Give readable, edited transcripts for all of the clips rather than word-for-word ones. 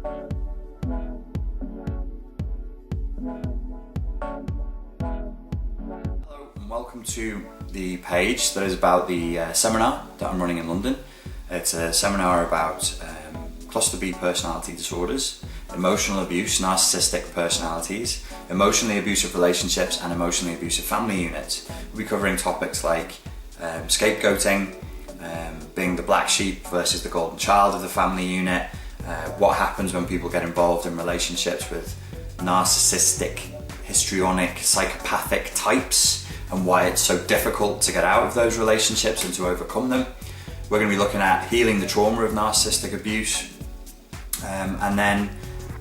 Hello and welcome to the page that is about the seminar that I'm running in London. It's a seminar about cluster B personality disorders, emotional abuse, narcissistic personalities, emotionally abusive relationships and emotionally abusive family units. We'll be covering topics like scapegoating, being the black sheep versus the golden child of the family unit, what happens when people get involved in relationships with narcissistic, histrionic, psychopathic types and why it's so difficult to get out of those relationships and to overcome them. We're going to be looking at healing the trauma of narcissistic abuse, and then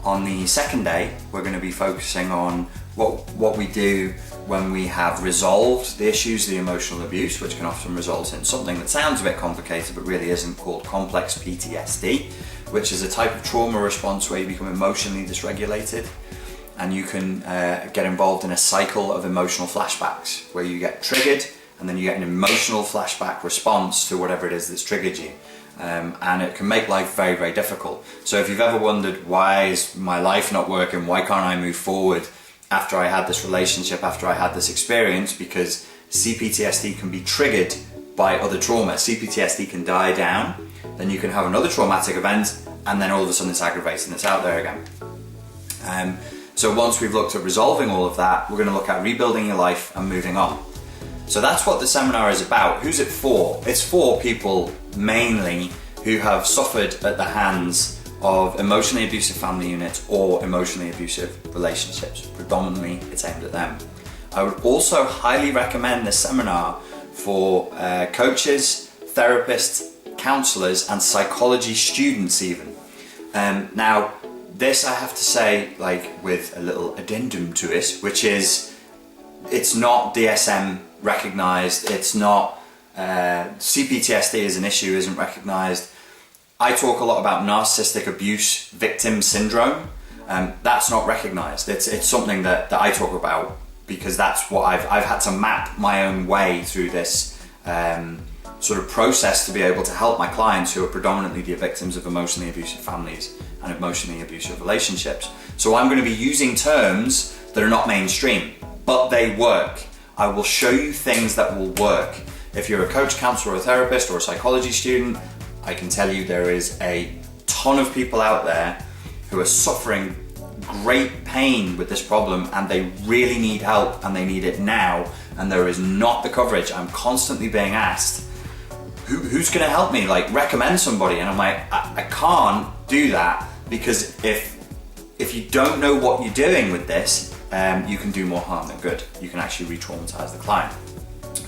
on the second day we're going to be focusing on what we do when we have resolved the issues of the emotional abuse, which can often result in something that sounds a bit complicated but really isn't, called complex PTSD, which is a type of trauma response where you become emotionally dysregulated and you can get involved in a cycle of emotional flashbacks where you get triggered and then you get an emotional flashback response to whatever it is that's triggered you. And it can make life very, very difficult. So if you've ever wondered, why is my life not working, why can't I move forward after I had this relationship, after I had this experience, because CPTSD can be triggered by other trauma. CPTSD can die down, then you can have another traumatic event, and then all of a sudden it's aggravated and it's out there again. So once we've looked at resolving all of that, we're going to look at rebuilding your life and moving on. So that's what the seminar is about. Who's it for? It's for people mainly who have suffered at the hands of emotionally abusive family units or emotionally abusive relationships. Predominantly it's aimed at them. I would also highly recommend this seminar for coaches, therapists, counsellors and psychology students even. Now this I have to say, like, with a little addendum to it, which is it's not DSM recognised, it's not CPTSD as an issue isn't recognised. I talk a lot about narcissistic abuse victim syndrome. That's not recognised. It's something that I talk about because that's what I've had to map my own way through this sort of process to be able to help my clients who are predominantly the victims of emotionally abusive families and emotionally abusive relationships. So I'm going to be using terms that are not mainstream, but they work. I will show you things that will work. If you're a coach, counselor, or a therapist, or a psychology student, I can tell you there is a ton of people out there who are suffering great pain with this problem and they really need help and they need it now, and there is not the coverage. I'm constantly being asked, who's gonna help me? Like, recommend somebody. And I'm like, I can't do that, because if you don't know what you're doing with this, you can do more harm than good. You can actually re-traumatize the client.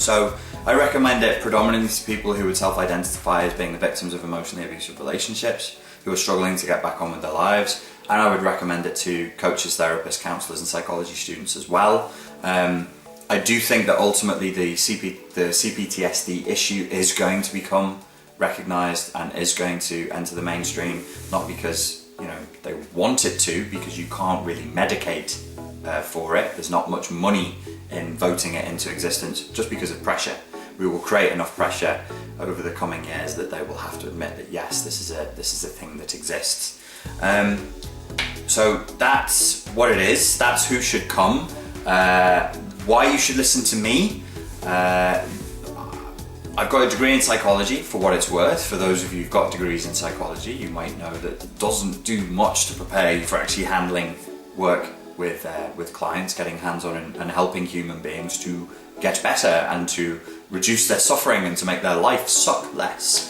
So I recommend it predominantly to people who would self-identify as being the victims of emotionally abusive relationships, who are struggling to get back on with their lives. And I would recommend it to coaches, therapists, counsellors and psychology students as well. I do think that ultimately the CPTSD issue is going to become recognised and is going to enter the mainstream, not because they want it to, because you can't really medicate for it. There's not much money in voting it into existence, just because of pressure. We will create enough pressure over the coming years that they will have to admit that yes, this is a thing that exists. So that's what it is. That's who should come. Why you should listen to me. I've got a degree in psychology, for what it's worth. For those of you who've got degrees in psychology, you might know that it doesn't do much to prepare you for actually handling work with clients, getting hands-on and helping human beings to get better and to reduce their suffering and to make their life suck less.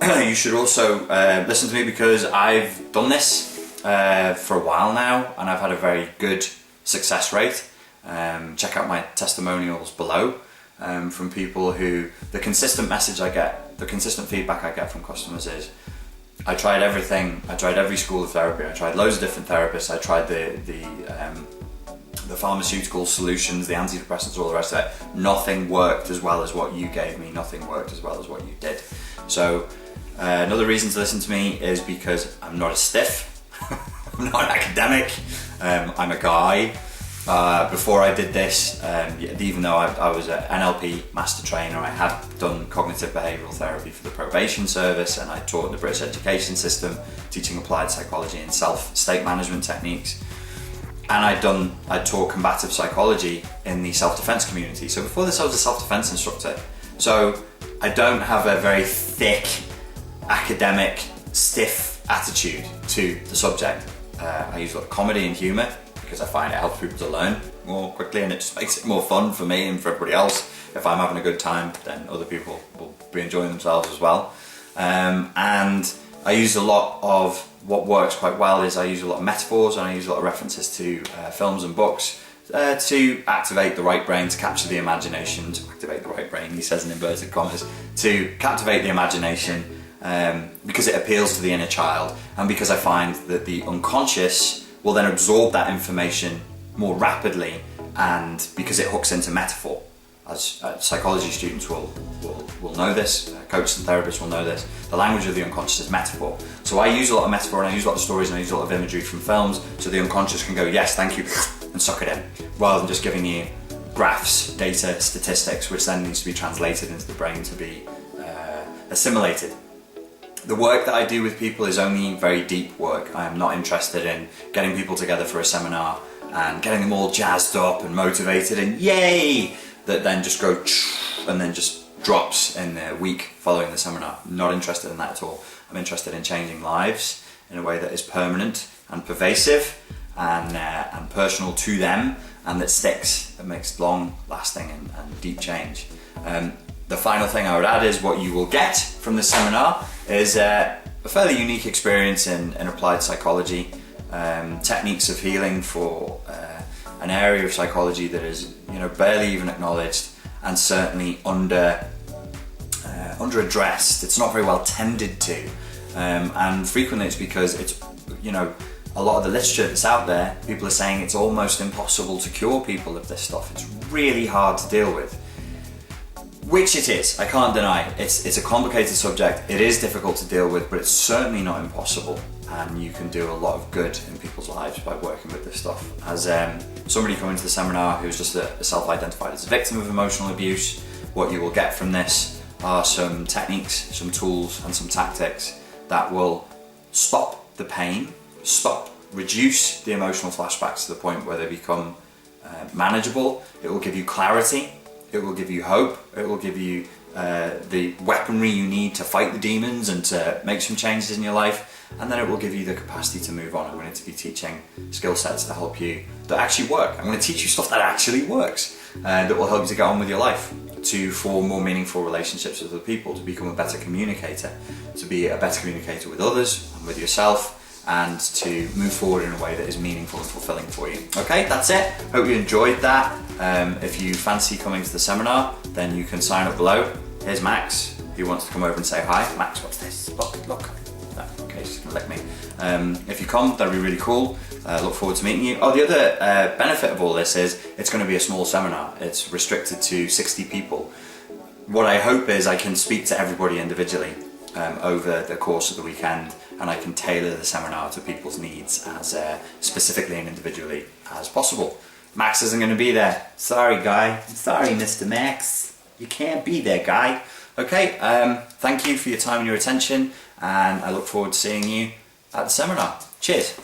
You should also listen to me because I've done this for a while now and I've had a very good success rate. Check out my testimonials below from people who, the consistent message I get, the consistent feedback I get from customers is, I tried everything. I tried every school of therapy. I tried loads of different therapists. I tried the pharmaceutical solutions, the antidepressants, all the rest of it. Nothing worked as well as what you gave me. Nothing worked as well as what you did. So another reason to listen to me is because I'm not a stiff. I'm not an academic. I'm a guy Before I did this, even though I was an NLP master trainer, I had done cognitive behavioural therapy for the probation service, and I taught in the British education system, teaching applied psychology and self-state management techniques. And I'd taught combative psychology in the self-defense community. So before this I was a self-defense instructor. So I don't have a very thick, academic, stiff attitude to the subject. I use a lot of comedy and humour because I find it helps people to learn more quickly, and it just makes it more fun for me and for everybody else. If I'm having a good time, then other people will be enjoying themselves as well. And I use a lot of, what works quite well is I use a lot of metaphors, and I use a lot of references to films and books to activate the right brain, to capture the imagination, to activate the right brain, he says in inverted commas, to captivate the imagination, because it appeals to the inner child, and because I find that the unconscious will then absorb that information more rapidly, and because it hooks into metaphor. As psychology students will know this, coaches and therapists will know this, the language of the unconscious is metaphor. So I use a lot of metaphor, and I use a lot of stories, and I use a lot of imagery from films, so the unconscious can go, yes, thank you, and suck it in, rather than just giving you graphs, data, statistics, which then needs to be translated into the brain to be assimilated. The work that I do with people is only very deep work. I am not interested in getting people together for a seminar and getting them all jazzed up and motivated and yay, that then just go and then just drops in the week following the seminar. I'm not interested in that at all. I'm interested in changing lives in a way that is permanent and pervasive and personal to them, and that sticks, that makes long lasting and deep change. The final thing I would add is what you will get from the seminar is a fairly unique experience in applied psychology, techniques of healing for an area of psychology that is, barely even acknowledged, and certainly under addressed. It's not very well tended to, and frequently it's because it's, a lot of the literature that's out there, people are saying it's almost impossible to cure people of this stuff. It's really hard to deal with. Which it is, I can't deny. It's a complicated subject, it is difficult to deal with, but it's certainly not impossible, and you can do a lot of good in people's lives by working with this stuff. As somebody coming to the seminar who's just self-identified as a victim of emotional abuse, what you will get from this are some techniques, some tools and some tactics that will stop the pain, reduce the emotional flashbacks to the point where they become manageable. It will give you clarity. It will give you hope, it will give you the weaponry you need to fight the demons and to make some changes in your life, and then it will give you the capacity to move on. I'm going to be teaching skill sets to help you, that actually work. I'm going to teach you stuff that actually works, that will help you to get on with your life, to form more meaningful relationships with other people, to become a better communicator, to be a better communicator with others and with yourself, and to move forward in a way that is meaningful and fulfilling for you. Okay, that's it. Hope you enjoyed that. If you fancy coming to the seminar, then you can sign up below. Here's Max, who wants to come over and say hi. Max, what's this? Look. Okay, she's gonna lick me. If you come, that'd be really cool. Look forward to meeting you. Oh, the other benefit of all this is it's going to be a small seminar. It's restricted to 60 people. What I hope is I can speak to everybody individually over the course of the weekend, and I can tailor the seminar to people's needs as specifically and individually as possible. Max isn't going to be there. Sorry, guy. Sorry, Mr. Max. You can't be there, guy. Okay, thank you for your time and your attention, and I look forward to seeing you at the seminar. Cheers.